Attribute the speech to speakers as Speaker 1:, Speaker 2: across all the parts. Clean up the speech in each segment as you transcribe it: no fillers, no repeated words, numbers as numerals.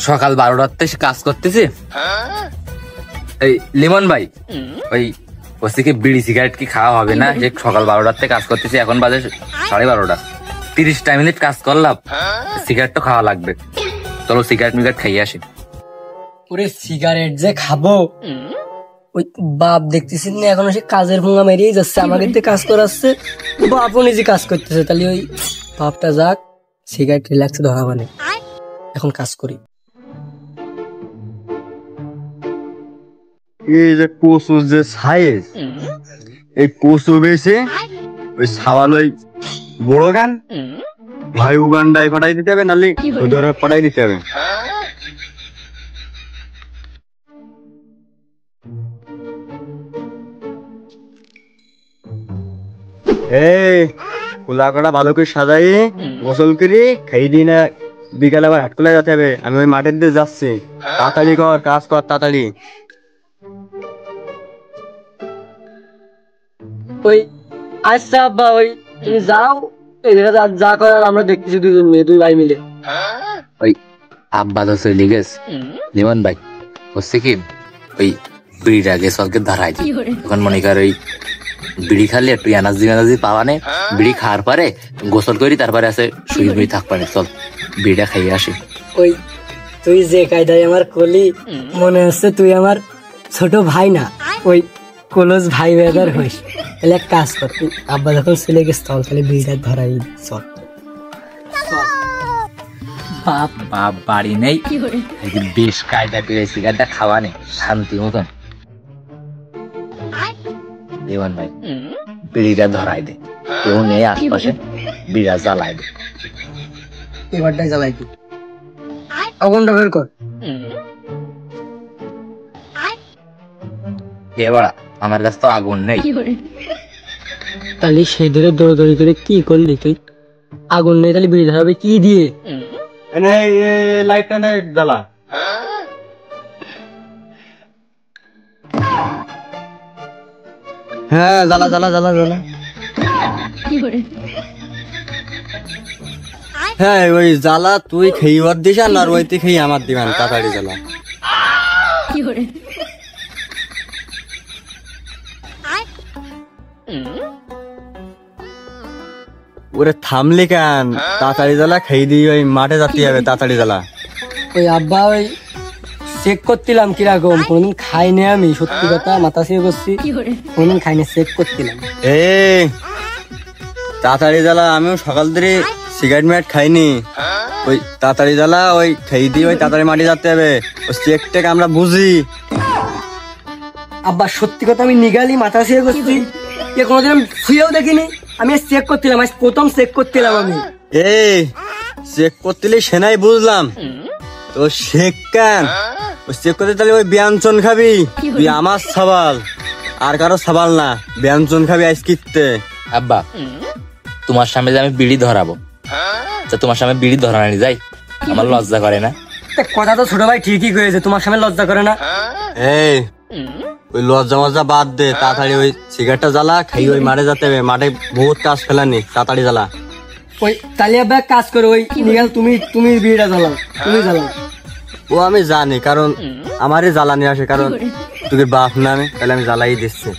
Speaker 1: সকাল 12টাতে কাজ করতেছি। এই লিমন ভাই, ওই ওসিকে বিড়ি সিগারেট কি খাওয়া হবে না? যে সকাল 12টাতে কাজ করতেছি, এখন বাজে 12:30। 30টা মিনিট কাজ করলাম, সিগারেট তো খাওয়া লাগবে। চলো সিগারেট মিগারেট খাইয়ে আসি।
Speaker 2: ওরে সিগারেট যে খাবো, ওই বাপ দেখতেছিস না এখন সে কাজের ভুঙ্গা মেরিয়ে যাচ্ছে, আমাকে দিয়ে কাজ করাচ্ছে, বাপও নিজে কাজ করতেছে। তাহলে ওই বাপটা যাক, সিগারেট রিল্যাক্সে ধরা মানে এখন কাজ করি।
Speaker 3: এই যে কচুর যে সাইজ, এই কচু বেছে ওই সাবাল ওই বড় গান ভাই উগান্ডায় পাঠাই দিতে হবে, নাহলে ধরে পাঠাই দিতে হবে। এই কুলা কটা ভালো করে সাজাই গোসল করি খাই দিই না, বিকালে আবার হাট যেতে হবে। আমি ওই মাঠের দিকে যাচ্ছি, তাড়াতাড়ি কর, কাজ কর তাড়াতাড়ি।
Speaker 2: ওই আচ্ছা আব্বা, ওই তুমি যাও, যা করার আমরা দেখতেছি দুজন মেয়ে, দুই ভাই মিলে।
Speaker 1: ওই আব্বা তো চলে গেছে। লিমন ভাই হচ্ছে কি, ওই বিড়িটা গেছে ওকে ধরাই দিই। এখন মনে কর ওই বিড়ি খালি একটু এনার্জি পাওয়া নেই, বিড়ি খাওয়ার পরে গোসল করি, তারপরে আছে শুয়ে বুড়ি থাকবা নেই। চল বিড়িটা খাইয়ে আসি।
Speaker 2: ওই তুই যে কায়দায় আমার কলি, মনে হচ্ছে তুই আমার ছোট ভাই না, ওই কলস ভাই বেদার হইস। তাহলে এক কাজ কর, তুই আব্বা যখন চলে গেছে তখন তাহলে বিড়িটা ধরাই চল।
Speaker 1: বাপ বাপ বাড়ি নেই, বেশ কায়দা করে সিগারেটটা খাওয়া নেই শান্তি মতন। দেওয়ান ভাই বিড়িটা ধরাই দে, কেউ নেই আশপাশে, বিড়া জ্বালাই দে।
Speaker 2: এবারটাই জ্বালাই দি, আগুনটা বের কর।
Speaker 1: এবার আমার কাছে তো আগুন নেই।
Speaker 2: তাহলে সেই ধরে দৌড়াদৌড়ি করে কি করলি তুই? আগুন নেই তাহলে বিড়ি ধরাবে কি দিয়ে?
Speaker 3: লাইটটা নেই জ্বালা। হ্যাঁ জ্বালা জ্বালা জ্বালা জ্বালা। হ্যাঁ ওই জ্বালা তুই খেয়ে দিস, আর ওইতে খেয়ে আমার দিবেন তাড়াতাড়ি জ্বালা। ওরে থামলি কেন? তাড়াতাড়ি জ্বালা, খেয়ে দিয়ে ওই মাঠে যেতে হবে, তাড়াতাড়ি জ্বালা।
Speaker 2: ওই আব্বা ওই চেক করছিলাম কিরকম, কোনদিন খাইনি আমি, সত্যি কথা মাথা শুয়ে করছি, কোনদিন খাইনি, চেক করছিলাম।
Speaker 3: তাড়াতাড়ি জ্বালা, আমিও সকাল ধরে সিগারেট মিগারেট খাইনি। ওই তাড়াতাড়ি জ্বালা, ওই খেয়ে দিয়ে ওই তাড়াতাড়ি মাঠে যেতে হবে। ওই চেক টেক আমরা বুঝি।
Speaker 2: আব্বা সত্যি কথা আমি নিগালি মাথা শুয়ে করছি, কোনোদিন আমি শুয়েও দেখিনি। আমি চেক করছিলাম, আজ প্রথম চেক করছিলাম আমি।
Speaker 3: চেক করতে সেনাই বুঝলাম তো, শেখ কেন ওই চেক করতে? তাহলে ওই ব্যঞ্জন খাবি, তুই আমার সবাল আর কারো সবাল না, ব্যঞ্জন খাবি আইস কিনতে।
Speaker 1: আব্বা তোমার সামনে যে আমি বিড়ি ধরাবো, তোমার সামনে বিড়ি ধরানি যাই, আমার লজ্জা করে না?
Speaker 2: কথা তো ছোট ভাই ঠিকই করেছে, তোমার সামনে লজ্জা করে না?
Speaker 3: ওই লজ্জা মজ্জা বাদ দে, তাড়াতাড়ি ওই সিগারেটটা জ্বালা, খাই ওই মাঠে যেতে হবে। মাঠে বহুত কাজ ফেলানি, তাড়াতাড়ি জ্বালা।
Speaker 2: ওই তাহলে আব্বা কাজ করো, ওই নিগাল তুমি বিড়িটা জ্বালাও, তুমি জ্বালাও।
Speaker 3: ও আমি জানি, কারণ আমারই জ্বালানি আসে, কারণ তোকে বাপ না আমি, তাহলে আমি জ্বালাই দিচ্ছি।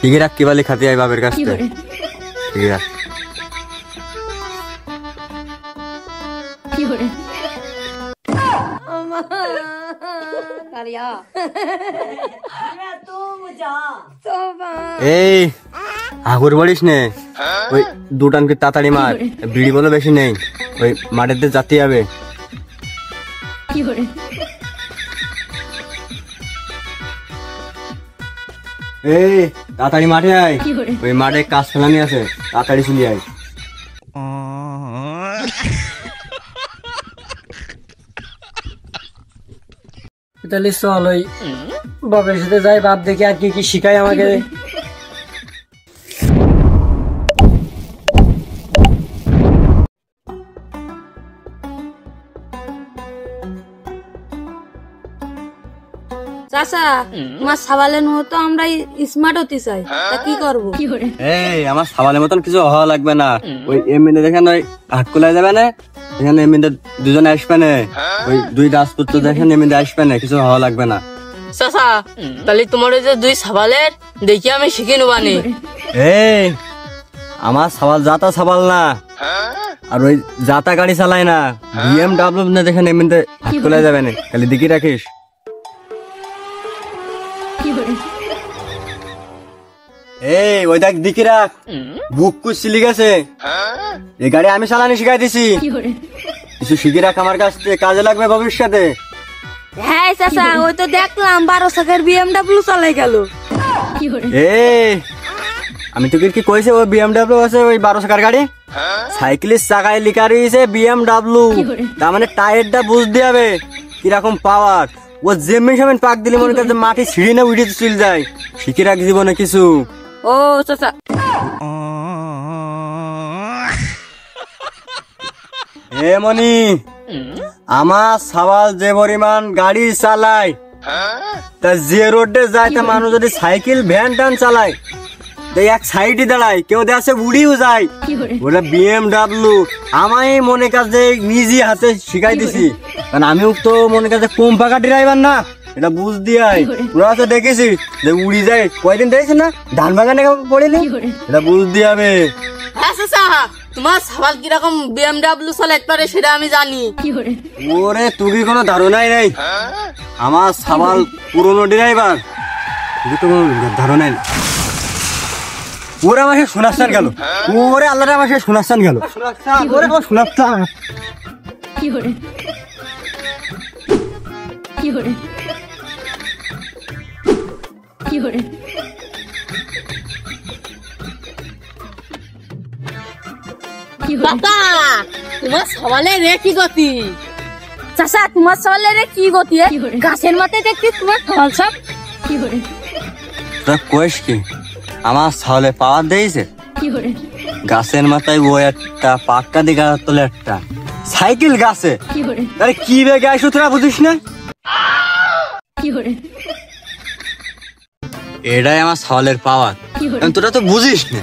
Speaker 3: ঠিক রাখ, কি বালি খাতে আই বাপের কাছ থেকে, ঠিক রাখ। এই আগুর বলিস নে, ওই দুটানকে তাড়াতাড়ি মার, বিড়ি বলে বেশি নেই, ওই মাঠের দিয়ে জাতি যাবে। এই তাড়াতাড়ি মাঠে আয়, ওই মাঠে কাজ ফেলানি আছে, তাড়াতাড়ি চলে আয়।
Speaker 2: তাহলে চল ওই বাপের সাথে যাই, বাপ দেখে আর কি কি শিখায় আমাকে।
Speaker 4: চাচা তোমার সাবালের মতো আমরা স্মার্ট হতে চাই, তা কি করবো?
Speaker 3: এই আমার সাবালের মতন কিছু হওয়া লাগবে না। ওই এমনি দেখেন ওই হাত কোলাই যাবে না, এখানে এমনি দুজনে আসবে না, ওই দুই রাজপুত্র দেখেন এমনি আসবে না, কিছু হওয়া লাগবে না।
Speaker 2: চাচা তাহলে তোমার ওই যে দুই সাবালের দেখি আমি শিখে নেবানি।
Speaker 3: এই আমার সাবাল যাতা সাবাল না, আর ওই যাতা গাড়ি চালায় না, BMW না দেখেন এমনিতে হাত কোলাই যাবে না, খালি দিকে রাখিস। এই ওই দেখ দিকে রাখ, বুক কুচলি গেছে, এই গাড়ি আমি চালানি শিখাই দিছি, কিছু শিখে রাখ আমার কাছ থেকে, কাজে লাগবে ভবিষ্যতে।
Speaker 4: হ্যাঁ চাচা, ওই তো দেখলাম 12 চাকার BMW চালাই গেল।
Speaker 3: এই আমি তোকে কি কইছে, ওই BMW আছে ওই 12 চাকার গাড়ি, সাইকেলের চাকায় লিখা রয়েছে BMW, তার মানে টায়ারটা বুঝতে হবে কিরকম পাওয়ার। ও যেমন সেমন পাক দিলে মনে করছে মাটি ছিঁড়ি না উঠে চলে যায়, শিখে রাখ জীবনে কিছু।
Speaker 4: ও চাচা,
Speaker 3: হে মনি, আমার সাবাল যে পরিমাণ গাড়ি চালায়, তা যে রোডে যায় তা মানুষ যদি সাইকেল ভ্যান টান চালায়, এক সাইডে দাঁড়ায়, কেউ দেখে উড়িও যায়, ওটা BMW। আমায় মনে কাছে নিজে হাতে শিখাই দিছি, কারণ আমিও তো মনে কাছে কম পাকা ড্রাইভার না, এটা বুঝ দিয়াই। ওরা তো দেখেছি যে উড়ি যায়, কয়দিন দেখেছি না ধান বাগানে পড়েনি, এটা বুঝ দিয়াবে।
Speaker 2: হ্যাঁ চাচা, তোমার সাবাল কিরকম BMW চালাতে পারে সেটা আমি জানি।
Speaker 3: ওরে তুই কোনো ধারণাই নেই, আমার সাবাল পুরনো ড্রাইভার, তুই তো কোনো ধারণাই নেই। ওরে আমাকে শোনাচ্ছেন গেল, ওরে আল্লাহ আমাকে শোনাচ্ছেন গেল, ওরে আমার শোনাচ্ছেন।
Speaker 2: বাবা তোমার সাবালের রে কি গতি?
Speaker 4: চাচা তোমার সাবালের কি গতি? গাছের মাথায় দেখছি তোমার সাবাল সব।
Speaker 3: তোরা কইস কি আমার সাবালে পাওয়ার দিয়েছে? গাছের মাথায় ও একটা, পাক্কা দিয়ে গাছ তোলে একটা, সাইকেল গাছে, আরে কি বেগে আইসো তোরা বুঝিস না? এটাই আমার সাওয়ালের পাওয়ার, তোরা তো বুঝিস না।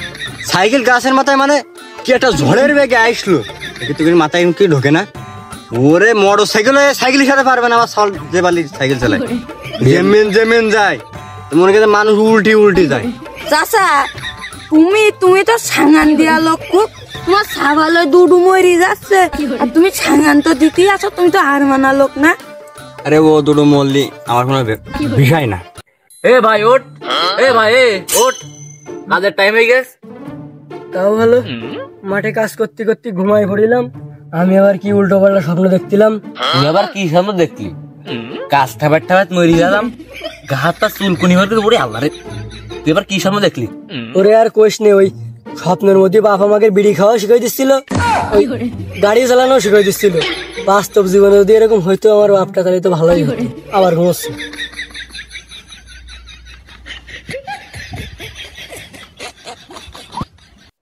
Speaker 3: সাইকেল গাছের মাথায় মানে কি একটা ঝড়ের বেগে আইসলো, তোর মাথায় কি ঢোকে না? ওরে মোটর সাইকেল সাইকেলের সাথে পারবে না আমার সাওয়াল যে বালি সাইকেল চালায়, যেমেন যায় মনে করে মানুষ উল্টি উল্টি যায়।
Speaker 4: চাচা তুমি তো সাঙান দিয়া লোক, তোমার সাবালে দুডু মরি যাচ্ছে, আর তুমি সাঙান তো দিতেই আছো, তুমি তো হার মানা লোক না।
Speaker 3: আরে ও দুটো মল্লি আমার কোনো বিষয় না।
Speaker 1: এ ভাই ওঠ, এ ভাই ওঠ, কাজের টাইম হয়ে গেছে।
Speaker 2: তাও ভালো, মাঠে কাজ করতে করতে ঘুমাই পড়িলাম, আমি আবার কি উল্টো পাল্টা স্বপ্ন দেখছিলাম।
Speaker 1: তুই আবার কি সামনে দেখলি? কাজ ঠাবার ঠাবার মরি গেলাম, গা হাত পা চুলকুনি হয়ে পড়ে, আল্লাহ রে তুই এবার কি সামনে দেখলি?
Speaker 2: ওরে আর কোষ নেই, ওই স্বপ্নের মধ্যে বাপ আমাকে বিড়ি খাওয়া শিখাই দিচ্ছিল, ওই গাড়ি চালানো শিখাই দিচ্ছিল। বাস্তব জীবনে যদি এরকম হইতো আমার বাপটা, তাহলে তো ভালোই হতো। আবার ঘুমোচ্ছে।